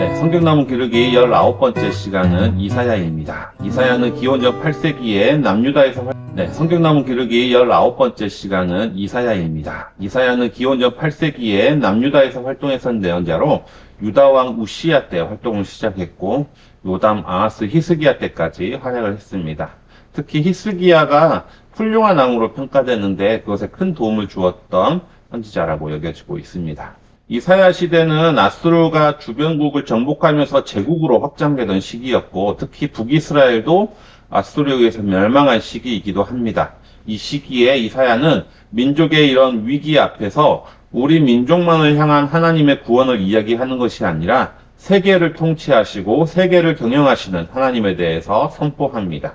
네, 성경나무 기르기 19번째 시간은 이사야입니다. 이사야는 기원전 8세기에 남유다에서 성경나무 기르기 19번째 시간은 이사야입니다. 이사야는 기원전 8세기에 남유다에서 활동했던 예언자로 유다왕 우시야 때 활동을 시작했고 요담, 아하스, 히스기야 때까지 활약을 했습니다. 특히 히스기야가 훌륭한 왕으로 평가되는데 그것에 큰 도움을 주었던 선지자라고 여겨지고 있습니다. 이사야 시대는 아수르가 주변국을 정복하면서 제국으로 확장되던 시기였고 특히 북이스라엘도 아수르에 의해서 멸망한 시기이기도 합니다. 이 시기에 이사야는 민족의 이런 위기 앞에서 우리 민족만을 향한 하나님의 구원을 이야기하는 것이 아니라 세계를 통치하시고 세계를 경영하시는 하나님에 대해서 선포합니다.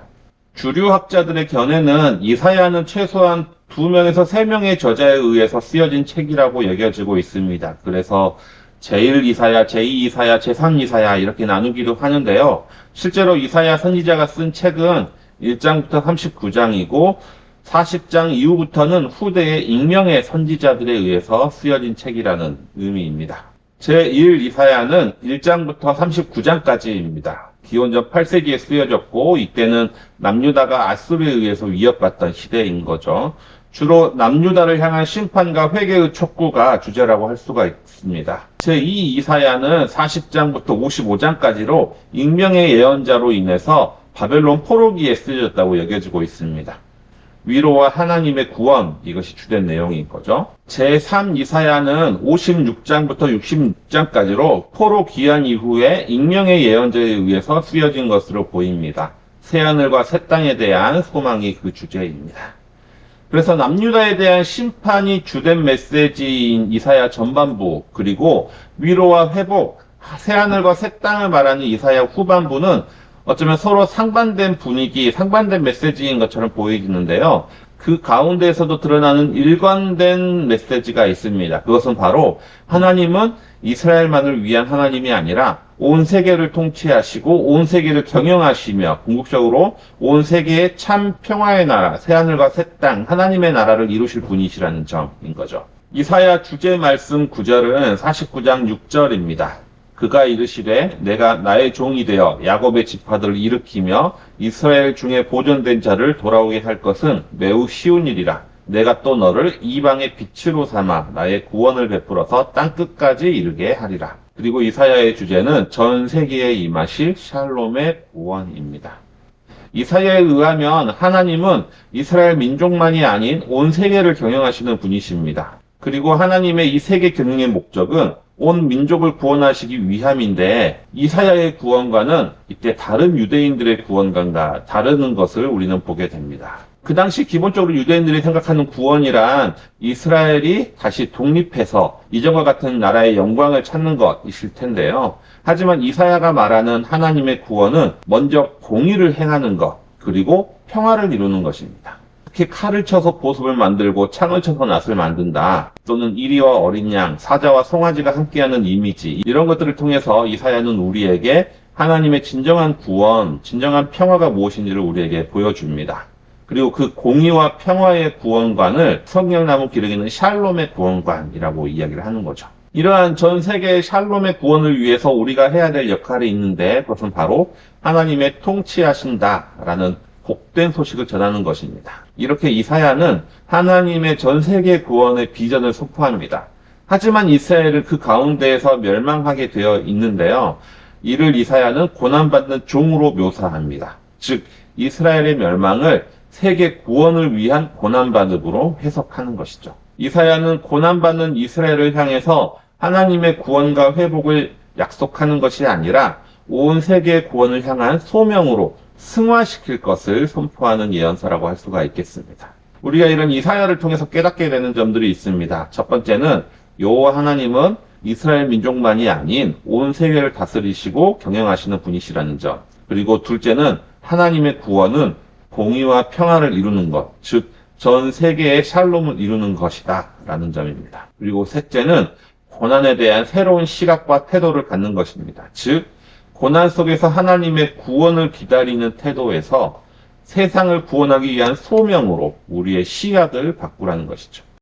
주류 학자들의 견해는 이사야는 최소한 2명에서 3명의 저자에 의해서 쓰여진 책이라고 여겨지고 있습니다. 그래서 제1 이사야, 제2 이사야, 제3 이사야 이렇게 나누기도 하는데요. 실제로 이사야 선지자가 쓴 책은 1장부터 39장이고 40장 이후부터는 후대의 익명의 선지자들에 의해서 쓰여진 책이라는 의미입니다. 제1 이사야는 1장부터 39장까지입니다. 기원전 8세기에 쓰여졌고 이때는 남유다가 아수르에 의해서 위협받던 시대인 거죠. 주로 남유다를 향한 심판과 회개의 촉구가 주제라고 할 수가 있습니다. 제2 이사야는 40장부터 55장까지로 익명의 예언자로 인해서 바벨론 포로기에 쓰여졌다고 여겨지고 있습니다. 위로와 하나님의 구원, 이것이 주된 내용인 거죠. 제3 이사야는 56장부터 66장까지로 포로 귀환 이후에 익명의 예언자에 의해서 쓰여진 것으로 보입니다. 새하늘과 새 땅에 대한 소망이 그 주제입니다. 그래서 남유다에 대한 심판이 주된 메시지인 이사야 전반부, 그리고 위로와 회복, 새하늘과 새 땅을 말하는 이사야 후반부는 어쩌면 서로 상반된 분위기, 상반된 메시지인 것처럼 보이는데요. 그 가운데에서도 드러나는 일관된 메시지가 있습니다. 그것은 바로 하나님은 이스라엘만을 위한 하나님이 아니라 온 세계를 통치하시고 온 세계를 경영하시며 궁극적으로 온 세계의 참 평화의 나라, 새하늘과 새 땅, 하나님의 나라를 이루실 분이시라는 점인 거죠. 이사야 주제 말씀 9절은 49장 6절입니다. 그가 이르시되 내가 나의 종이 되어 야곱의 지파들을 일으키며 이스라엘 중에 보존된 자를 돌아오게 할 것은 매우 쉬운 일이라. 내가 또 너를 이방의 빛으로 삼아 나의 구원을 베풀어서 땅끝까지 이르게 하리라. 그리고 이사야의 주제는 전 세계에 임하실 샬롬의 구원입니다. 이사야에 의하면 하나님은 이스라엘 민족만이 아닌 온 세계를 경영하시는 분이십니다. 그리고 하나님의 이 세계 경영의 목적은 온 민족을 구원하시기 위함인데 이사야의 구원과는 이때 다른 유대인들의 구원과가 다른 것을 우리는 보게 됩니다. 그 당시 기본적으로 유대인들이 생각하는 구원이란 이스라엘이 다시 독립해서 이전과 같은 나라의 영광을 찾는 것이실 텐데요. 하지만 이사야가 말하는 하나님의 구원은 먼저 공의를 행하는 것, 그리고 평화를 이루는 것입니다. 특히 칼을 쳐서 보습을 만들고 창을 쳐서 낫을 만든다. 또는 이리와 어린 양, 사자와 송아지가 함께하는 이미지, 이런 것들을 통해서 이사야는 우리에게 하나님의 진정한 구원, 진정한 평화가 무엇인지를 우리에게 보여줍니다. 그리고 그 공의와 평화의 구원관을 성경나무 기르기는 샬롬의 구원관이라고 이야기를 하는 거죠. 이러한 전 세계의 샬롬의 구원을 위해서 우리가 해야 될 역할이 있는데 그것은 바로 하나님의 통치하신다라는 복된 소식을 전하는 것입니다. 이렇게 이사야는 하나님의 전 세계 구원의 비전을 선포합니다. 하지만 이스라엘은 그 가운데에서 멸망하게 되어 있는데요. 이를 이사야는 고난받는 종으로 묘사합니다. 즉 이스라엘의 멸망을 세계 구원을 위한 고난받음으로 해석하는 것이죠. 이사야는 고난받는 이스라엘을 향해서 하나님의 구원과 회복을 약속하는 것이 아니라 온 세계의 구원을 향한 소명으로 승화시킬 것을 선포하는 예언서라고 할 수가 있겠습니다. 우리가 이런 이사야를 통해서 깨닫게 되는 점들이 있습니다. 첫 번째는 여호와 하나님은 이스라엘 민족만이 아닌 온 세계를 다스리시고 경영하시는 분이시라는 점. 그리고 둘째는 하나님의 구원은 공의와 평화를 이루는 것, 즉 전 세계의 샬롬을 이루는 것이다 라는 점입니다. 그리고 셋째는 고난에 대한 새로운 시각과 태도를 갖는 것입니다. 즉 고난 속에서 하나님의 구원을 기다리는 태도에서 세상을 구원하기 위한 소명으로 우리의 시각을 바꾸라는 것이죠.